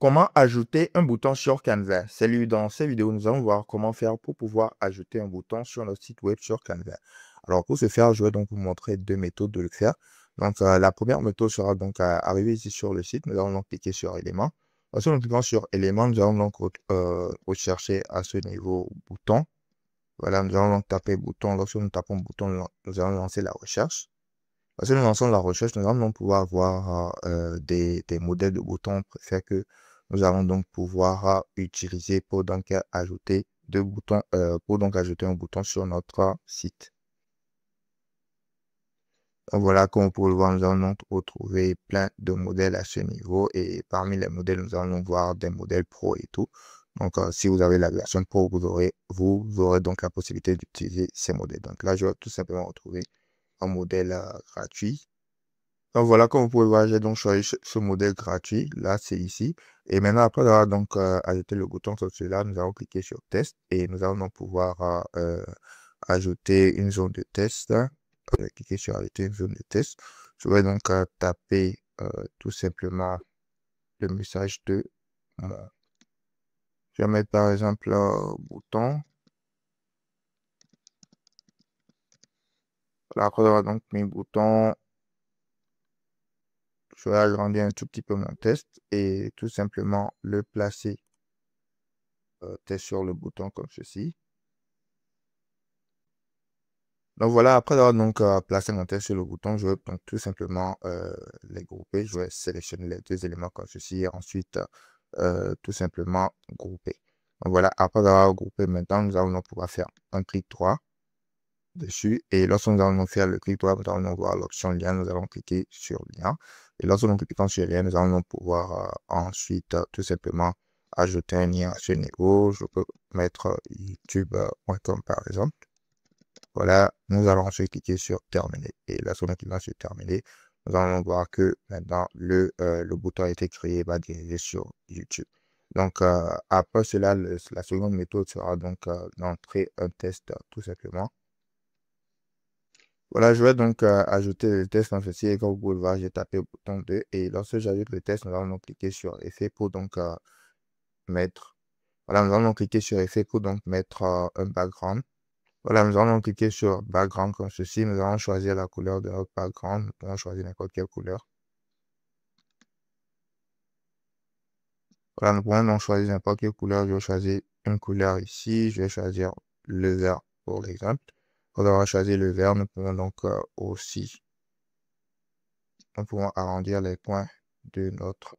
Comment ajouter un bouton sur Canva? Salut, dans cette vidéo, nous allons voir comment faire pour pouvoir ajouter un bouton sur notre site web sur Canva. Alors, pour ce faire, je vais donc vous montrer deux méthodes de le faire. Donc, la première méthode sera donc arriver ici sur le site. Nous allons donc cliquer sur éléments. Ensuite, en cliquant sur éléments, nous allons donc rechercher à ce niveau bouton. Voilà, nous allons donc taper bouton. Lorsque nous tapons bouton, nous allons lancer la recherche. Lorsque nous lançons la recherche, nous allons donc pouvoir voir des modèles de boutons. On préfère que nous allons donc pouvoir utiliser pour donc ajouter deux boutons, pour donc ajouter un bouton sur notre site. Donc voilà, comme vous pouvez le voir, nous allons donc retrouver plein de modèles à ce niveau et parmi les modèles, nous allons donc voir des modèles pro et tout. Donc, si vous avez la version pro, vous aurez donc la possibilité d'utiliser ces modèles. Donc là, je vais tout simplement retrouver un modèle gratuit. Donc voilà, comme vous pouvez voir, j'ai donc choisi ce modèle gratuit. Là, c'est ici. Et maintenant, après avoir donc ajouté le bouton sur celui-là, nous allons cliquer sur test et nous allons donc pouvoir ajouter une zone de test. Je vais cliquer sur ajouter une zone de test. Je vais donc taper tout simplement le message de mon. Je vais mettre par exemple bouton. Voilà, après avoir donc mis bouton, je vais agrandir un tout petit peu mon test et tout simplement le placer test sur le bouton comme ceci. Donc voilà, après avoir donc placé mon test sur le bouton, je vais donc tout simplement les grouper. Je vais sélectionner les deux éléments comme ceci et ensuite tout simplement grouper. Donc voilà, après avoir groupé, maintenant nous allons donc pouvoir faire un clic droit dessus et lorsque nous allons faire le clic droit, nous allons donc voir l'option lien, nous allons cliquer sur lien et lorsque nous cliquons sur lien, nous allons donc pouvoir ensuite tout simplement ajouter un lien à ce niveau. Je peux mettre youtube.com par exemple. Voilà, nous allons ensuite cliquer sur terminer. Et lorsque nous cliquons sur terminer, nous allons voir que maintenant le bouton a été créé, va diriger sur YouTube. Donc, après cela, la seconde méthode sera donc d'entrer un test tout simplement. Voilà, je vais donc ajouter le test dans ceci et comme vous pouvez le voir, j'ai tapé le bouton 2 et lorsque j'ajoute le test, nous allons donc cliquer sur effet pour donc mettre, voilà, nous allons donc cliquer sur effet pour donc mettre un background. Voilà, nous allons cliquer sur background comme ceci, nous allons choisir la couleur de notre background, nous allons choisir n'importe quelle couleur. Voilà, nous pouvons donc choisir n'importe quelle couleur, je vais choisir une couleur ici, je vais choisir le vert pour l'exemple. Pour avoir choisi le vert, nous pouvons donc aussi nous pouvons arrondir les coins de notre.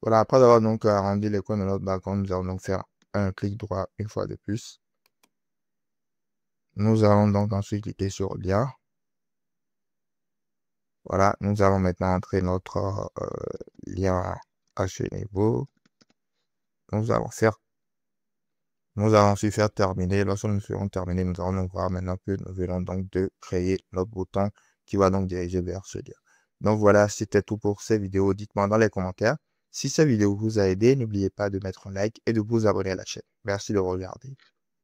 Voilà, après avoir donc arrondi les coins de notre background, nous allons donc faire un clic droit une fois de plus. Nous allons donc ensuite cliquer sur lien. Voilà, nous allons maintenant entrer notre lien à ce niveau. Nous allons ensuite faire terminer. Lorsque nous serons terminés, nous allons voir maintenant que nous venons donc de créer notre bouton qui va donc diriger vers ce lien. Donc voilà, c'était tout pour cette vidéo. Dites-moi dans les commentaires si cette vidéo vous a aidé. N'oubliez pas de mettre un like et de vous abonner à la chaîne. Merci de regarder.